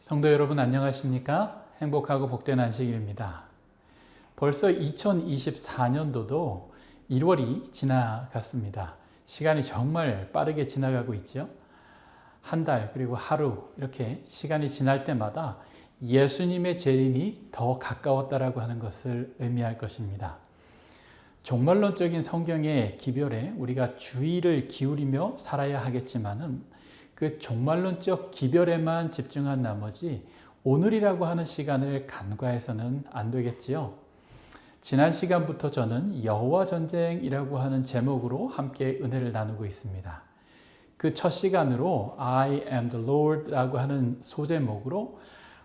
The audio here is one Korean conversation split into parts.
성도 여러분 안녕하십니까? 행복하고 복된 안식일입니다. 벌써 2024년도도 1월이 지나갔습니다. 시간이 정말 빠르게 지나가고 있죠. 한 달 그리고 하루 이렇게 시간이 지날 때마다 예수님의 재림이 더 가까웠다라고 하는 것을 의미할 것입니다. 종말론적인 성경의 기별에 우리가 주의를 기울이며 살아야 하겠지만은 그 종말론적 기별에만 집중한 나머지 오늘이라고 하는 시간을 간과해서는 안 되겠지요. 지난 시간부터 저는 여호와 전쟁이라고 하는 제목으로 함께 은혜를 나누고 있습니다. 그 첫 시간으로 I am the Lord라고 하는 소제목으로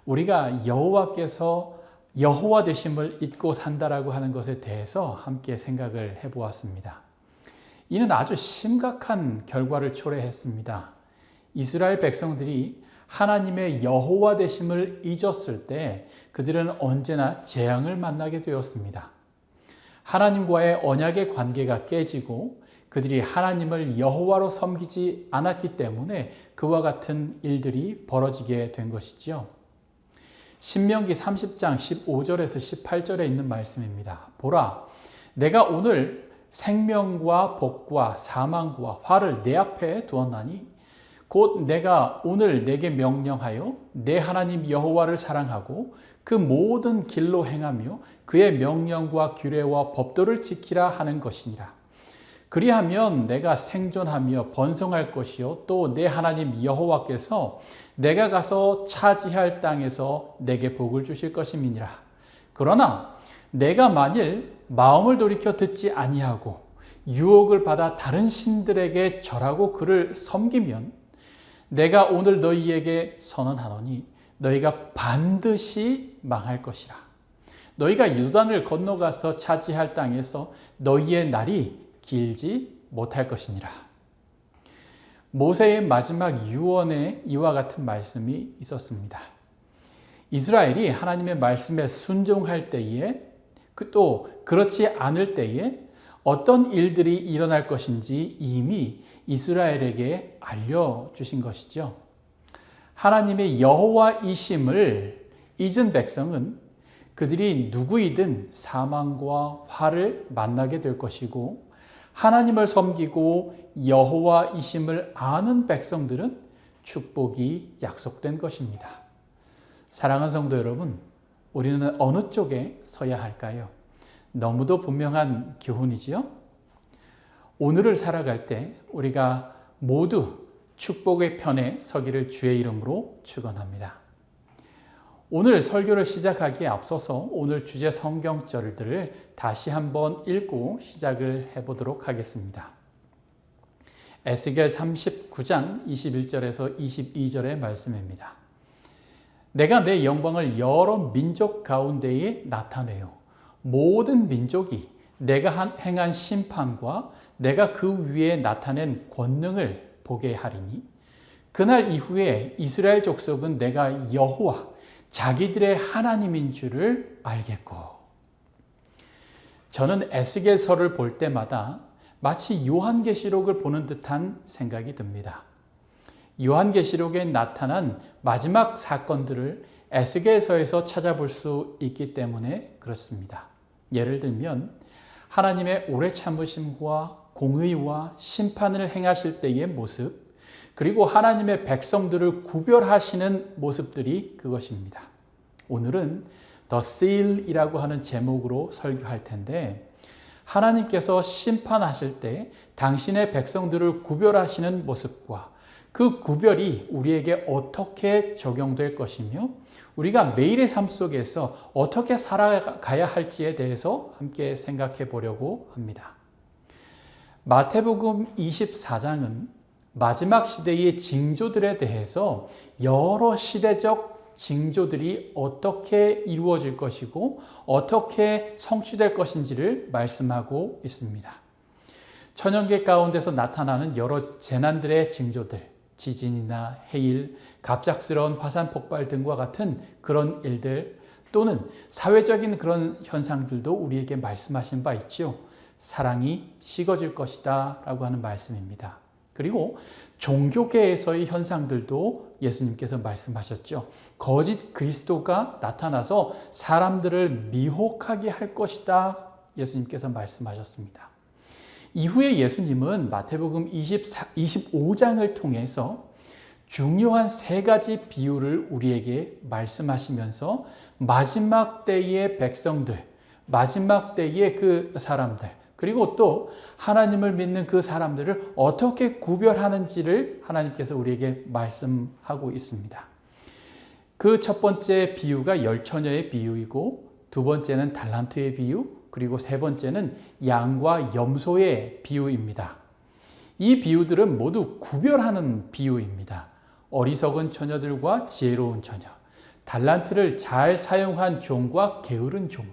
우리가 여호와께서 여호와 되심을 잊고 산다라고 하는 것에 대해서 함께 생각을 해보았습니다. 이는 아주 심각한 결과를 초래했습니다. 이스라엘 백성들이 하나님의 여호와 되심을 잊었을 때 그들은 언제나 재앙을 만나게 되었습니다. 하나님과의 언약의 관계가 깨지고 그들이 하나님을 여호와로 섬기지 않았기 때문에 그와 같은 일들이 벌어지게 된 것이죠. 신명기 30장 15절에서 18절에 있는 말씀입니다. 보라, 내가 오늘 생명과 복과 사망과 화를 내 앞에 두었나니 곧 내가 오늘 내게 명령하여 내 하나님 여호와를 사랑하고 그 모든 길로 행하며 그의 명령과 규례와 법도를 지키라 하는 것이니라. 그리하면 내가 생존하며 번성할 것이요 또 내 하나님 여호와께서 내가 가서 차지할 땅에서 내게 복을 주실 것임이니라. 그러나 내가 만일 마음을 돌이켜 듣지 아니하고 유혹을 받아 다른 신들에게 절하고 그를 섬기면 내가 오늘 너희에게 선언하노니 너희가 반드시 망할 것이라. 너희가 요단을 건너가서 차지할 땅에서 너희의 날이 길지 못할 것이니라. 모세의 마지막 유언에 이와 같은 말씀이 있었습니다. 이스라엘이 하나님의 말씀에 순종할 때에 또 그렇지 않을 때에 어떤 일들이 일어날 것인지 이미 이스라엘에게 알려주신 것이죠. 하나님의 여호와이심을 잊은 백성은 그들이 누구이든 사망과 화를 만나게 될 것이고 하나님을 섬기고 여호와이심을 아는 백성들은 축복이 약속된 것입니다. 사랑하는 성도 여러분, 우리는 어느 쪽에 서야 할까요? 너무도 분명한 교훈이지요. 오늘을 살아갈 때 우리가 모두 축복의 편에 서기를 주의 이름으로 축원합니다. 오늘 설교를 시작하기에 앞서서 오늘 주제 성경절들을 다시 한번 읽고 시작을 해보도록 하겠습니다. 에스겔 39장 21절에서 22절의 말씀입니다. 내가 내 영광을 여러 민족 가운데에 나타내요. 모든 민족이 내가 행한 심판과 내가 그 위에 나타낸 권능을 보게 하리니 그날 이후에 이스라엘 족속은 내가 여호와 자기들의 하나님인 줄을 알겠고. 저는 에스겔서를 볼 때마다 마치 요한계시록을 보는 듯한 생각이 듭니다. 요한계시록에 나타난 마지막 사건들을 에스겔서에서 찾아볼 수 있기 때문에 그렇습니다. 예를 들면 하나님의 오래 참으심과 공의와 심판을 행하실 때의 모습, 그리고 하나님의 백성들을 구별하시는 모습들이 그것입니다. 오늘은 The Seal이라고 하는 제목으로 설교할 텐데 하나님께서 심판하실 때 당신의 백성들을 구별하시는 모습과 그 구별이 우리에게 어떻게 적용될 것이며 우리가 매일의 삶 속에서 어떻게 살아가야 할지에 대해서 함께 생각해 보려고 합니다. 마태복음 24장은 마지막 시대의 징조들에 대해서 여러 시대적 징조들이 어떻게 이루어질 것이고 어떻게 성취될 것인지를 말씀하고 있습니다. 천연계 가운데서 나타나는 여러 재난들의 징조들, 지진이나 해일, 갑작스러운 화산 폭발 등과 같은 그런 일들 또는 사회적인 그런 현상들도 우리에게 말씀하신 바 있죠. 사랑이 식어질 것이다 라고 하는 말씀입니다. 그리고 종교계에서의 현상들도 예수님께서 말씀하셨죠. 거짓 그리스도가 나타나서 사람들을 미혹하게 할 것이다. 예수님께서 말씀하셨습니다. 이후에 예수님은 마태복음 25장을 통해서 중요한 세 가지 비유를 우리에게 말씀하시면서 마지막 때의 백성들, 마지막 때의 그 사람들, 그리고 또 하나님을 믿는 그 사람들을 어떻게 구별하는지를 하나님께서 우리에게 말씀하고 있습니다. 그 첫 번째 비유가 열처녀의 비유이고, 두 번째는 달란트의 비유, 그리고 세 번째는 양과 염소의 비유입니다. 이 비유들은 모두 구별하는 비유입니다. 어리석은 처녀들과 지혜로운 처녀, 달란트를 잘 사용한 종과 게으른 종,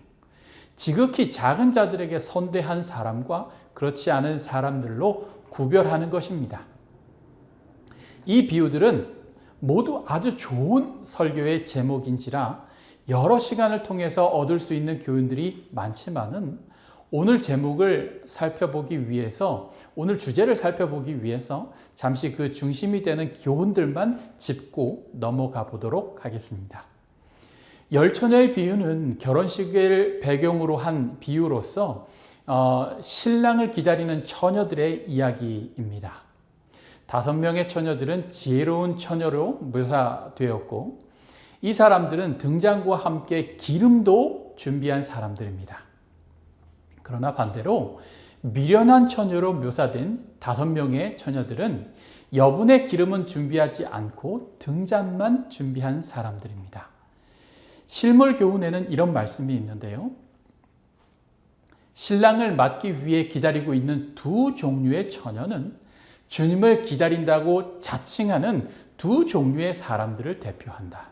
지극히 작은 자들에게 선대한 사람과 그렇지 않은 사람들로 구별하는 것입니다. 이 비유들은 모두 아주 좋은 설교의 제목인지라 여러 시간을 통해서 얻을 수 있는 교훈들이 많지만은 오늘 제목을 살펴보기 위해서, 오늘 주제를 살펴보기 위해서 잠시 그 중심이 되는 교훈들만 짚고 넘어가 보도록 하겠습니다. 열처녀의 비유는 결혼식을 배경으로 한 비유로서 신랑을 기다리는 처녀들의 이야기입니다. 5명의 처녀들은 지혜로운 처녀로 묘사되었고, 이 사람들은 등장과 함께 기름도 준비한 사람들입니다. 그러나 반대로 미련한 처녀로 묘사된 5명의 처녀들은 여분의 기름은 준비하지 않고 등잔만 준비한 사람들입니다. 실물 교훈에는 이런 말씀이 있는데요. 신랑을 맞기 위해 기다리고 있는 두 종류의 처녀는 주님을 기다린다고 자칭하는 두 종류의 사람들을 대표한다.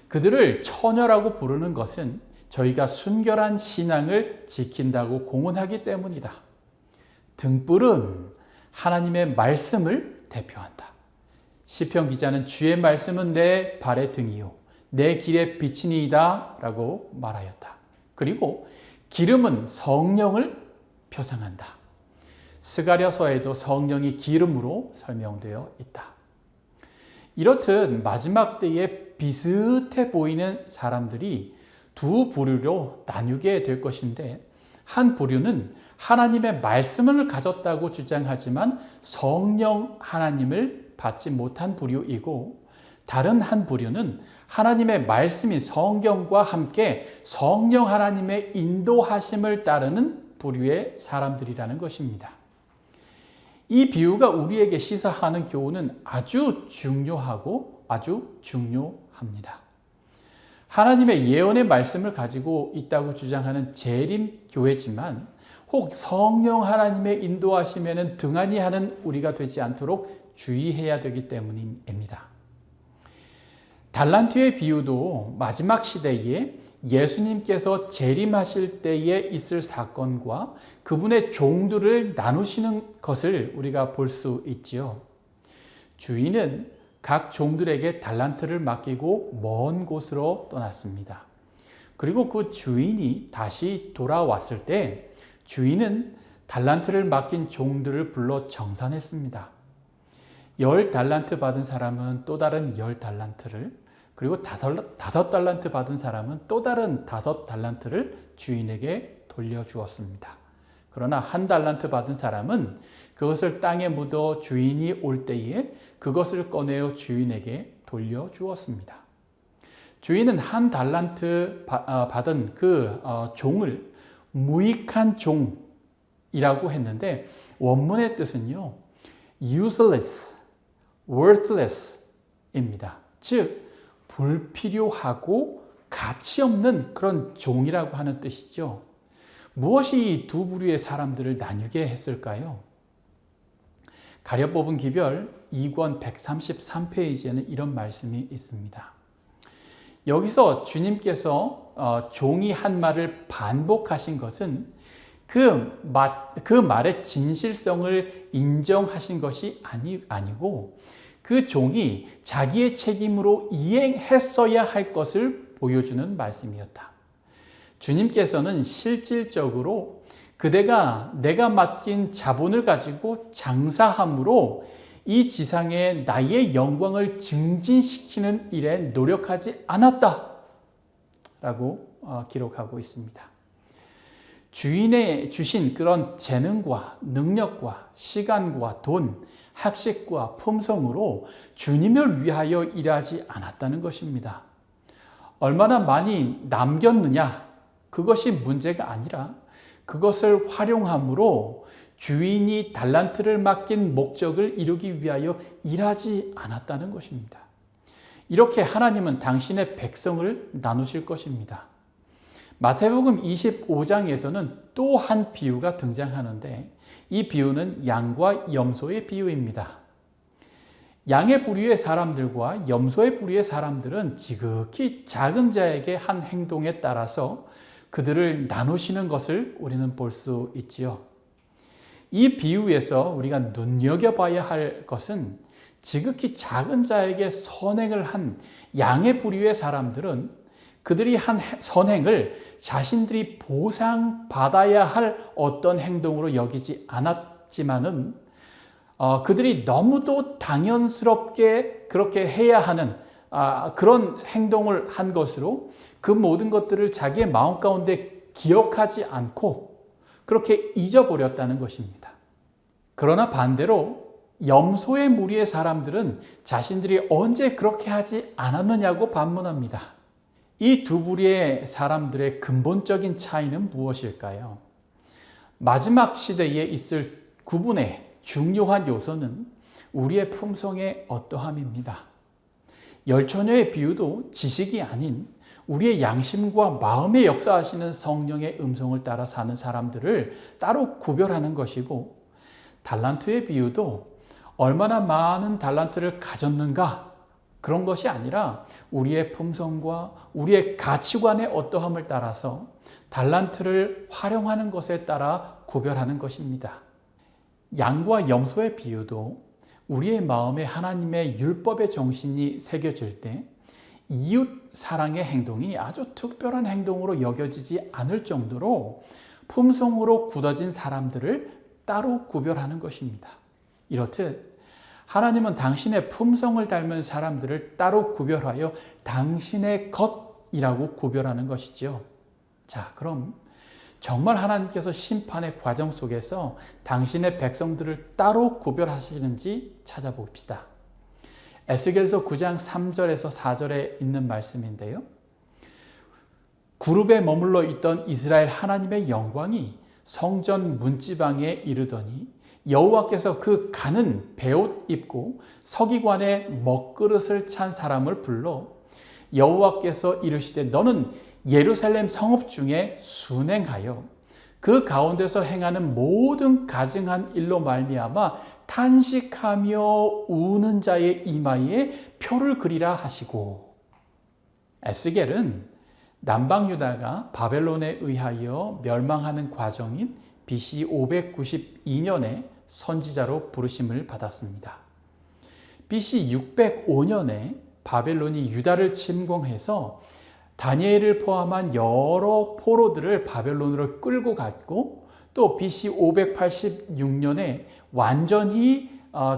그들을 처녀라고 부르는 것은 저희가 순결한 신앙을 지킨다고 공언하기 때문이다. 등불은 하나님의 말씀을 대표한다. 시편 기자는 주의 말씀은 내 발의 등이요 내 길의 빛이니이다 라고 말하였다. 그리고 기름은 성령을 표상한다. 스가랴서에도 성령이 기름으로 설명되어 있다. 이렇듯 마지막 때에 비슷해 보이는 사람들이 두 부류로 나뉘게 될 것인데, 한 부류는 하나님의 말씀을 가졌다고 주장하지만 성령 하나님을 받지 못한 부류이고, 다른 한 부류는 하나님의 말씀인 성경과 함께 성령 하나님의 인도하심을 따르는 부류의 사람들이라는 것입니다. 이 비유가 우리에게 시사하는 교훈은 아주 중요하고 아주 중요합니다. 하나님의 예언의 말씀을 가지고 있다고 주장하는 재림교회지만 혹 성령 하나님의 인도하심에는 등한히 하는 우리가 되지 않도록 주의해야 되기 때문입니다. 달란트의 비유도 마지막 시대에 예수님께서 재림하실 때에 있을 사건과 그분의 종들을 나누시는 것을 우리가 볼 수 있지요. 주인은 각 종들에게 달란트를 맡기고 먼 곳으로 떠났습니다. 그리고 그 주인이 다시 돌아왔을 때 주인은 달란트를 맡긴 종들을 불러 정산했습니다. 10달란트 받은 사람은 또 다른 10달란트를, 그리고 5달란트 받은 사람은 또 다른 5달란트를 주인에게 돌려주었습니다. 그러나 1달란트 받은 사람은 그것을 땅에 묻어 주인이 올 때에 그것을 꺼내어 주인에게 돌려주었습니다. 주인은 1달란트 받은 그 종을 무익한 종이라고 했는데, 원문의 뜻은요, useless, worthless 입니다. 즉 불필요하고 가치 없는 그런 종이라고 하는 뜻이죠. 무엇이 이 두 부류의 사람들을 나뉘게 했을까요? 가려 뽑은 기별 2권 133페이지에는 이런 말씀이 있습니다. 여기서 주님께서 종이 한 말을 반복하신 것은 그 말의 진실성을 인정하신 것이 아니고 그 종이 자기의 책임으로 이행했어야 할 것을 보여주는 말씀이었다. 주님께서는 실질적으로 그대가 내가 맡긴 자본을 가지고 장사함으로 이 지상에 나의 영광을 증진시키는 일에 노력하지 않았다 라고 기록하고 있습니다. 주인의 주신 그런 재능과 능력과 시간과 돈, 학식과 품성으로 주님을 위하여 일하지 않았다는 것입니다. 얼마나 많이 남겼느냐, 그것이 문제가 아니라 그것을 활용함으로 주인이 달란트를 맡긴 목적을 이루기 위하여 일하지 않았다는 것입니다. 이렇게 하나님은 당신의 백성을 나누실 것입니다. 마태복음 25장에서는 또 한 비유가 등장하는데 이 비유는 양과 염소의 비유입니다. 양의 부류의 사람들과 염소의 부류의 사람들은 지극히 작은 자에게 한 행동에 따라서 그들을 나누시는 것을 우리는 볼 수 있지요. 이 비유에서 우리가 눈여겨봐야 할 것은 지극히 작은 자에게 선행을 한 양의 부류의 사람들은 그들이 한 선행을 자신들이 보상받아야 할 어떤 행동으로 여기지 않았지만은 그들이 너무도 당연스럽게 그렇게 해야 하는 그런 행동을 한 것으로 그 모든 것들을 자기의 마음 가운데 기억하지 않고 그렇게 잊어버렸다는 것입니다. 그러나 반대로 염소의 무리의 사람들은 자신들이 언제 그렇게 하지 않았느냐고 반문합니다. 이 두 부류의 사람들의 근본적인 차이는 무엇일까요? 마지막 시대에 있을 구분의 중요한 요소는 우리의 품성의 어떠함입니다. 열처녀의 비유도 지식이 아닌 우리의 양심과 마음에 역사하시는 성령의 음성을 따라 사는 사람들을 따로 구별하는 것이고, 달란트의 비유도 얼마나 많은 달란트를 가졌는가 그런 것이 아니라 우리의 품성과 우리의 가치관의 어떠함을 따라서 달란트를 활용하는 것에 따라 구별하는 것입니다. 양과 염소의 비유도 우리의 마음에 하나님의 율법의 정신이 새겨질 때 이웃 사랑의 행동이 아주 특별한 행동으로 여겨지지 않을 정도로 품성으로 굳어진 사람들을 따로 구별하는 것입니다. 이렇듯 하나님은 당신의 품성을 닮은 사람들을 따로 구별하여 당신의 것이라고 구별하는 것이죠. 자, 그럼 정말 하나님께서 심판의 과정 속에서 당신의 백성들을 따로 구별하시는지 찾아봅시다. 에스겔서 9장 3절에서 4절에 있는 말씀인데요. 그룹에 머물러 있던 이스라엘 하나님의 영광이 성전 문지방에 이르더니 여호와께서 그 가는 베옷 입고 서기관의 먹그릇을 찬 사람을 불러 여호와께서 이르시되 너는 예루살렘 성읍 중에 순행하여 그 가운데서 행하는 모든 가증한 일로 말미암아 탄식하며 우는 자의 이마에 표를 그리라 하시고, 에스겔은 남방 유다가 바벨론에 의하여 멸망하는 과정인 BC 592년에 선지자로 부르심을 받았습니다. BC 605년에 바벨론이 유다를 침공해서 다니엘을 포함한 여러 포로들을 바벨론으로 끌고 갔고, 또 BC 586년에 완전히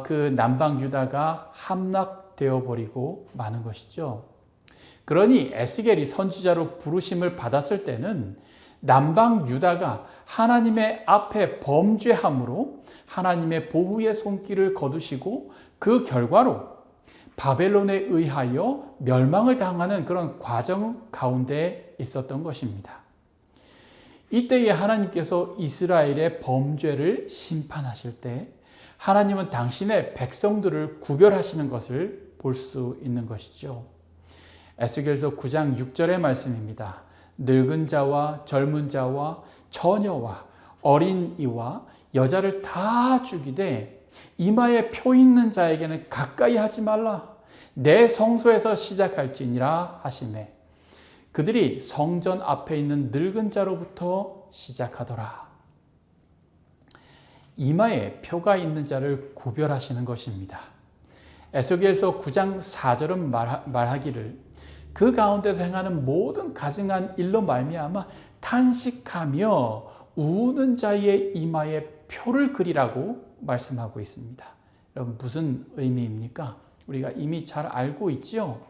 그 남방 유다가 함락되어 버리고 마는 것이죠. 그러니 에스겔이 선지자로 부르심을 받았을 때는 남방 유다가 하나님의 앞에 범죄함으로 하나님의 보호의 손길을 거두시고 그 결과로 바벨론에 의하여 멸망을 당하는 그런 과정 가운데 있었던 것입니다. 이때에 하나님께서 이스라엘의 범죄를 심판하실 때 하나님은 당신의 백성들을 구별하시는 것을 볼 수 있는 것이죠. 에스겔서 9장 6절의 말씀입니다. 늙은 자와 젊은 자와 처녀와 어린이와 여자를 다 죽이되 이마에 표 있는 자에게는 가까이 하지 말라. 내 성소에서 시작할지니라 하시매 그들이 성전 앞에 있는 늙은 자로부터 시작하더라. 이마에 표가 있는 자를 구별하시는 것입니다. 에스겔서 9장 4절은 말하기를 그 가운데서 행하는 모든 가증한 일로 말미암아 탄식하며 우는 자의 이마에 표를 그리라고 말씀하고 있습니다. 여러분, 무슨 의미입니까? 우리가 이미 잘 알고 있지요.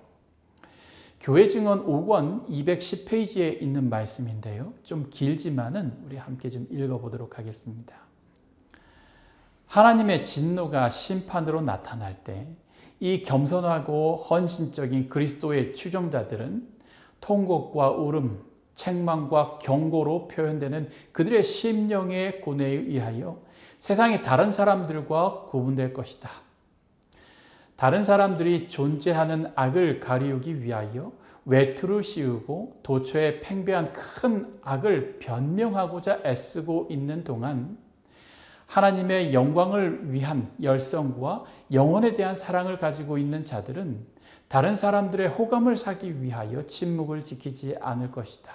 교회 증언 5권 210페이지에 있는 말씀인데요. 좀 길지만은 우리 함께 좀 읽어보도록 하겠습니다. 하나님의 진노가 심판으로 나타날 때 이 겸손하고 헌신적인 그리스도의 추종자들은 통곡과 울음, 책망과 경고로 표현되는 그들의 심령의 고뇌에 의하여 세상의 다른 사람들과 구분될 것이다. 다른 사람들이 존재하는 악을 가리우기 위하여 외투를 씌우고 도처에 팽배한 큰 악을 변명하고자 애쓰고 있는 동안 하나님의 영광을 위한 열성과 영혼에 대한 사랑을 가지고 있는 자들은 다른 사람들의 호감을 사기 위하여 침묵을 지키지 않을 것이다.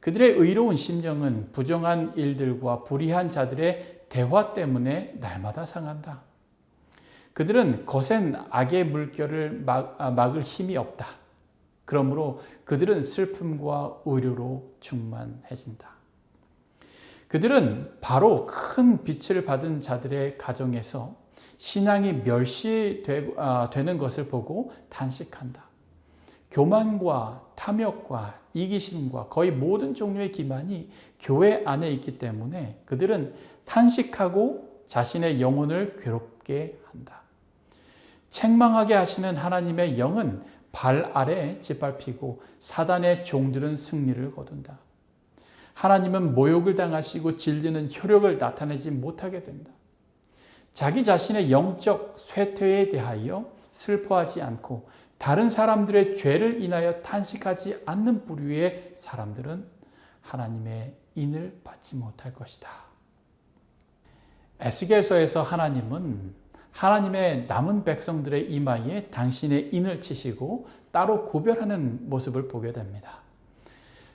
그들의 의로운 심정은 부정한 일들과 불의한 자들의 대화 때문에 날마다 상한다. 그들은 거센 악의 물결을 막을 힘이 없다. 그러므로 그들은 슬픔과 의료로 충만해진다. 그들은 바로 큰 빛을 받은 자들의 가정에서 신앙이 멸시되는 것을 보고 탄식한다. 교만과 탐욕과 이기심과 거의 모든 종류의 기만이 교회 안에 있기 때문에 그들은 탄식하고 자신의 영혼을 괴롭게 한다. 책망하게 하시는 하나님의 영은 발 아래 짓밟히고 사단의 종들은 승리를 거둔다. 하나님은 모욕을 당하시고 진리는 효력을 나타내지 못하게 된다. 자기 자신의 영적 쇠퇴에 대하여 슬퍼하지 않고 다른 사람들의 죄를 인하여 탄식하지 않는 부류의 사람들은 하나님의 인을 받지 못할 것이다. 에스겔서에서 하나님은 하나님의 남은 백성들의 이마에 당신의 인을 치시고 따로 구별하는 모습을 보게 됩니다.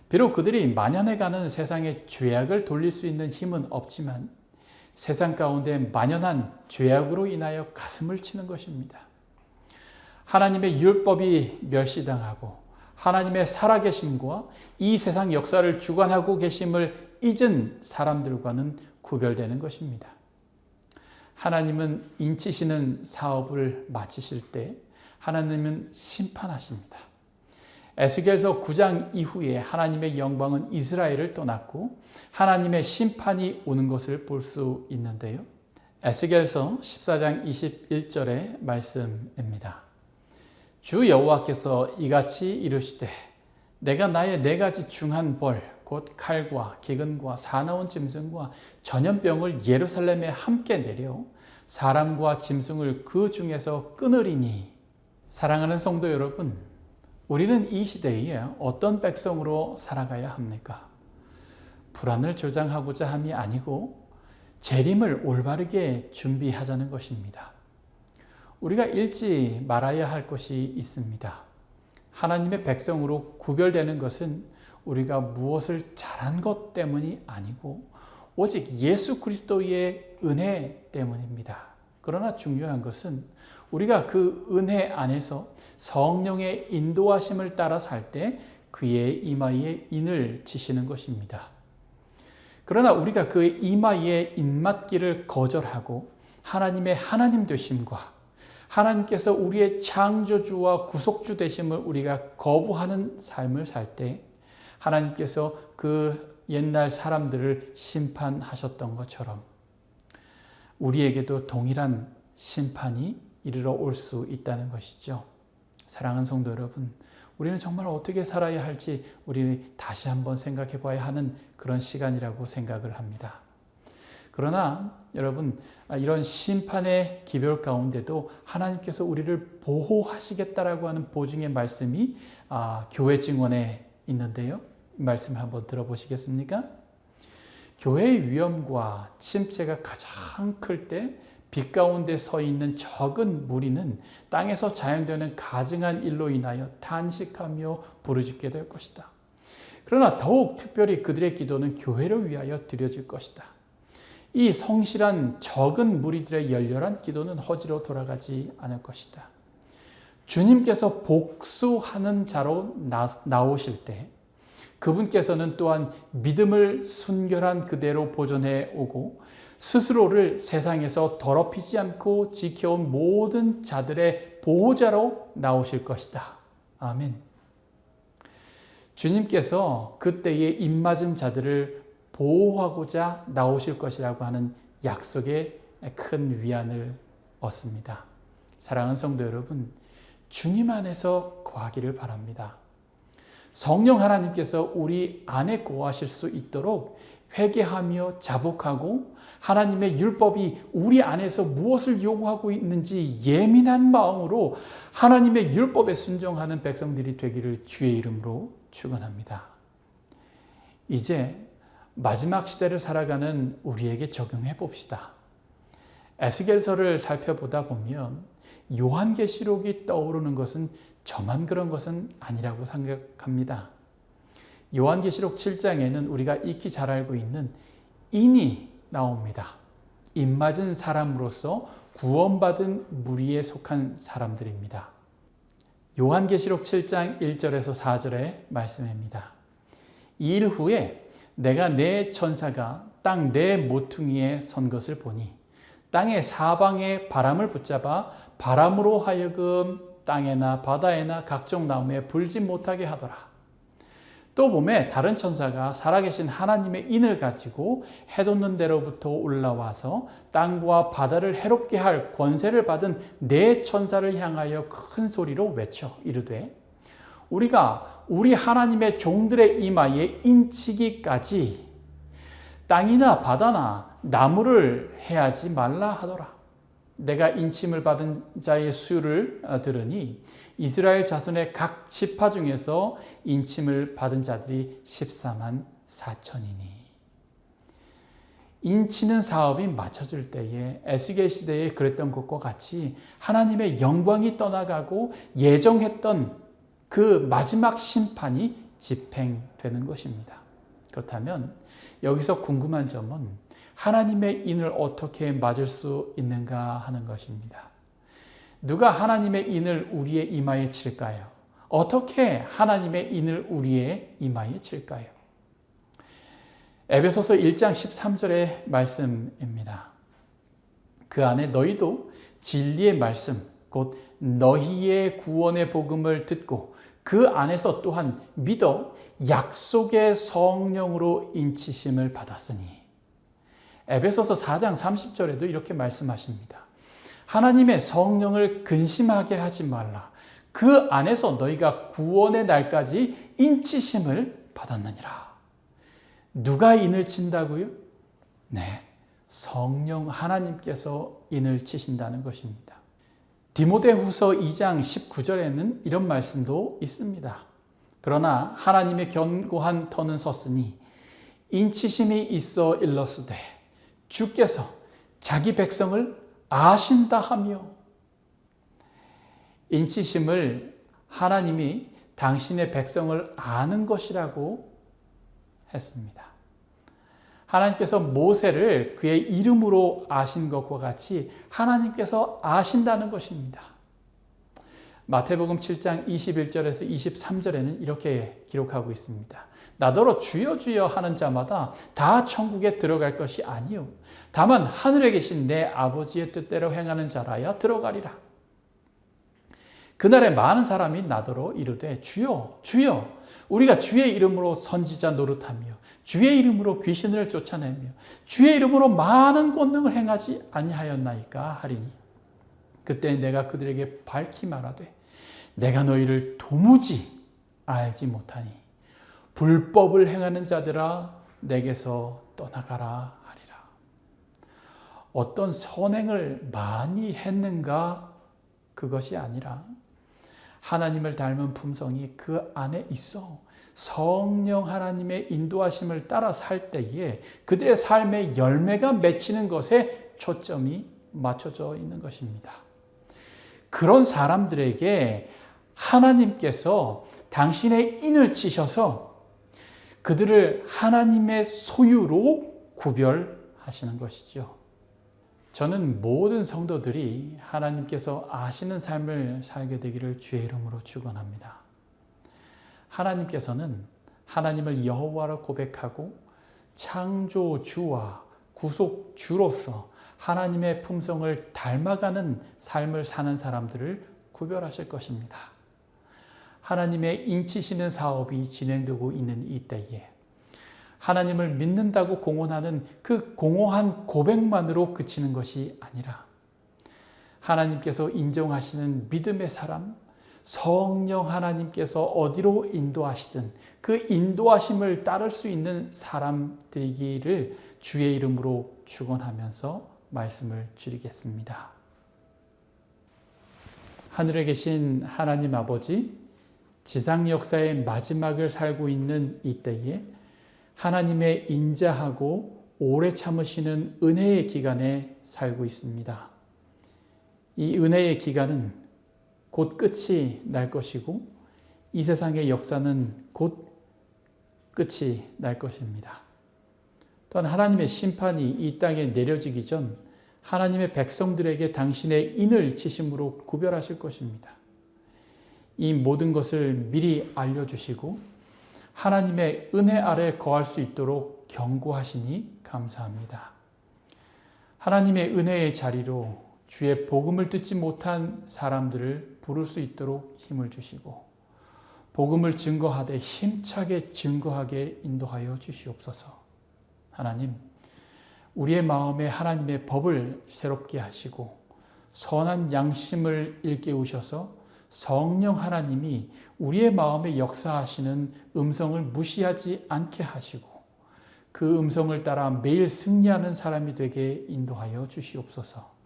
비록 그들이 만연해가는 세상의 죄악을 돌릴 수 있는 힘은 없지만 세상 가운데 만연한 죄악으로 인하여 가슴을 치는 것입니다. 하나님의 율법이 멸시당하고 하나님의 살아계심과 이 세상 역사를 주관하고 계심을 잊은 사람들과는 구별되는 것입니다. 하나님은 인치시는 사업을 마치실 때 하나님은 심판하십니다. 에스겔서 9장 이후에 하나님의 영광은 이스라엘을 떠났고 하나님의 심판이 오는 것을 볼 수 있는데요. 에스겔서 14장 21절의 말씀입니다. 주 여호와께서 이같이 이르시되 내가 나의 네 가지 중한 벌 곧 칼과 기근과 사나운 짐승과 전염병을 예루살렘에 함께 내려 사람과 짐승을 그 중에서 끊으리니. 사랑하는 성도 여러분, 우리는 이 시대에 어떤 백성으로 살아가야 합니까? 불안을 조장하고자 함이 아니고 재림을 올바르게 준비하자는 것입니다. 우리가 잃지 말아야 할 것이 있습니다. 하나님의 백성으로 구별되는 것은 우리가 무엇을 잘한 것 때문이 아니고 오직 예수 그리스도의 은혜 때문입니다. 그러나 중요한 것은 우리가 그 은혜 안에서 성령의 인도하심을 따라 살 때 그의 이마에 인을 치시는 것입니다. 그러나 우리가 그의 이마에 인맞기를 거절하고 하나님의 하나님 되심과 하나님께서 우리의 창조주와 구속주 되심을 우리가 거부하는 삶을 살 때 하나님께서 그 옛날 사람들을 심판하셨던 것처럼 우리에게도 동일한 심판이 이르러 올 수 있다는 것이죠. 사랑하는 성도 여러분, 우리는 정말 어떻게 살아야 할지 우리 다시 한번 생각해 봐야 하는 그런 시간이라고 생각을 합니다. 그러나 여러분, 이런 심판의 기별 가운데도 하나님께서 우리를 보호하시겠다라고 하는 보증의 말씀이 교회 증언에 있는데요. 이 말씀을 한번 들어보시겠습니까? 교회의 위험과 침체가 가장 클 때 빛 가운데 서 있는 적은 무리는 땅에서 자행되는 가증한 일로 인하여 탄식하며 부르짖게 될 것이다. 그러나 더욱 특별히 그들의 기도는 교회를 위하여 드려질 것이다. 이 성실한 적은 무리들의 열렬한 기도는 허지로 돌아가지 않을 것이다. 주님께서 복수하는 자로 나오실 때 그분께서는 또한 믿음을 순결한 그대로 보존해 오고 스스로를 세상에서 더럽히지 않고 지켜온 모든 자들의 보호자로 나오실 것이다. 아멘. 주님께서 그때에 입맞은 자들을 보호하고자 나오실 것이라고 하는 약속에 큰 위안을 얻습니다. 사랑하는 성도 여러분, 주님 안에서 거하기를 바랍니다. 성령 하나님께서 우리 안에 거하실 수 있도록 회개하며 자복하고 하나님의 율법이 우리 안에서 무엇을 요구하고 있는지 예민한 마음으로 하나님의 율법에 순종하는 백성들이 되기를 주의 이름으로 축원합니다. 이제 마지막 시대를 살아가는 우리에게 적용해 봅시다. 에스겔서를 살펴보다 보면 요한계시록이 떠오르는 것은 저만 그런 것은 아니라고 생각합니다. 요한계시록 7장에는 우리가 익히 잘 알고 있는 인이 나옵니다. 입맞은 사람으로서 구원받은 무리에 속한 사람들입니다. 요한계시록 7장 1절에서 4절의 말씀입니다. 이 일 후에 내가 내 천사가 땅 네 모퉁이에 선 것을 보니 땅의 사방에 바람을 붙잡아 바람으로 하여금 땅에나 바다에나 각종 나무에 불지 못하게 하더라. 또 봄에 다른 천사가 살아계신 하나님의 인을 가지고 해돋는 데로부터 올라와서 땅과 바다를 해롭게 할 권세를 받은 네 천사를 향하여 큰 소리로 외쳐 이르되 우리가 우리 하나님의 종들의 이마에 인치기까지 땅이나 바다나 나무를 해하지 말라 하더라. 내가 인침을 받은 자의 수를 들으니 이스라엘 자손의 각 지파 중에서 인침을 받은 자들이 14만 4천이니. 인치는 사업이 맞춰질 때에 에스겔 시대에 그랬던 것과 같이 하나님의 영광이 떠나가고 예정했던 그 마지막 심판이 집행되는 것입니다. 그렇다면 여기서 궁금한 점은 하나님의 인을 어떻게 맞을 수 있는가 하는 것입니다. 누가 하나님의 인을 우리의 이마에 칠까요? 어떻게 하나님의 인을 우리의 이마에 칠까요? 에베소서 1장 13절의 말씀입니다. 그 안에 너희도 진리의 말씀, 곧 너희의 구원의 복음을 듣고 그 안에서 또한 믿어 약속의 성령으로 인치심을 받았으니. 에베소서 4장 30절에도 이렇게 말씀하십니다. 하나님의 성령을 근심하게 하지 말라. 그 안에서 너희가 구원의 날까지 인치심을 받았느니라. 누가 인을 친다고요? 네, 성령 하나님께서 인을 치신다는 것입니다. 디모데후서 2장 19절에는 이런 말씀도 있습니다. 그러나 하나님의 견고한 터는 섰으니 인치심이 있어 일러스되 주께서 자기 백성을 아신다 하며. 인치심을 하나님이 당신의 백성을 아는 것이라고 했습니다. 하나님께서 모세를 그의 이름으로 아신 것과 같이 하나님께서 아신다는 것입니다. 마태복음 7장 21절에서 23절에는 이렇게 기록하고 있습니다. 나더러 주여 주여 하는 자마다 다 천국에 들어갈 것이 아니요 다만 하늘에 계신 내 아버지의 뜻대로 행하는 자라야 들어가리라. 그날에 많은 사람이 나더러 이르되 주여 주여 우리가 주의 이름으로 선지자 노릇하며 주의 이름으로 귀신을 쫓아내며 주의 이름으로 많은 권능을 행하지 아니하였나이까 하리니 그때 내가 그들에게 밝히 말하되 내가 너희를 도무지 알지 못하니 불법을 행하는 자들아 내게서 떠나가라 하리라. 어떤 선행을 많이 했는가 그것이 아니라 하나님을 닮은 품성이 그 안에 있어 성령 하나님의 인도하심을 따라 살 때에 그들의 삶의 열매가 맺히는 것에 초점이 맞춰져 있는 것입니다. 그런 사람들에게 하나님께서 당신의 인을 치셔서 그들을 하나님의 소유로 구별하시는 것이죠. 저는 모든 성도들이 하나님께서 아시는 삶을 살게 되기를 주의 이름으로 축원합니다. 하나님께서는 하나님을 여호와로 고백하고 창조주와 구속주로서 하나님의 품성을 닮아가는 삶을 사는 사람들을 구별하실 것입니다. 하나님의 인치시는 사업이 진행되고 있는 이때에 하나님을 믿는다고 공언하는 그 공허한 고백만으로 그치는 것이 아니라 하나님께서 인정하시는 믿음의 사람, 성령 하나님께서 어디로 인도하시든 그 인도하심을 따를 수 있는 사람들이기를 주의 이름으로 축원하면서 말씀을 드리겠습니다. 하늘에 계신 하나님 아버지, 지상 역사의 마지막을 살고 있는 이때에 하나님의 인자하고 오래 참으시는 은혜의 기간에 살고 있습니다. 이 은혜의 기간은 곧 끝이 날 것이고 이 세상의 역사는 곧 끝이 날 것입니다. 또한 하나님의 심판이 이 땅에 내려지기 전 하나님의 백성들에게 당신의 인을 치심으로 구별하실 것입니다. 이 모든 것을 미리 알려주시고 하나님의 은혜 아래 거할 수 있도록 경고하시니 감사합니다. 하나님의 은혜의 자리로 주의 복음을 듣지 못한 사람들을 부를 수 있도록 힘을 주시고 복음을 증거하되 힘차게 증거하게 인도하여 주시옵소서. 하나님, 우리의 마음에 하나님의 법을 새롭게 하시고 선한 양심을 일깨우셔서 성령 하나님이 우리의 마음에 역사하시는 음성을 무시하지 않게 하시고 그 음성을 따라 매일 승리하는 사람이 되게 인도하여 주시옵소서.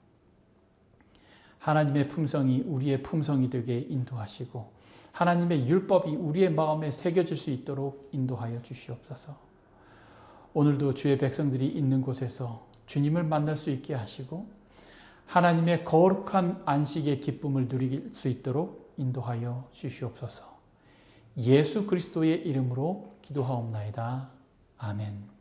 하나님의 품성이 우리의 품성이 되게 인도하시고 하나님의 율법이 우리의 마음에 새겨질 수 있도록 인도하여 주시옵소서. 오늘도 주의 백성들이 있는 곳에서 주님을 만날 수 있게 하시고 하나님의 거룩한 안식의 기쁨을 누릴 수 있도록 인도하여 주시옵소서. 예수 그리스도의 이름으로 기도하옵나이다. 아멘.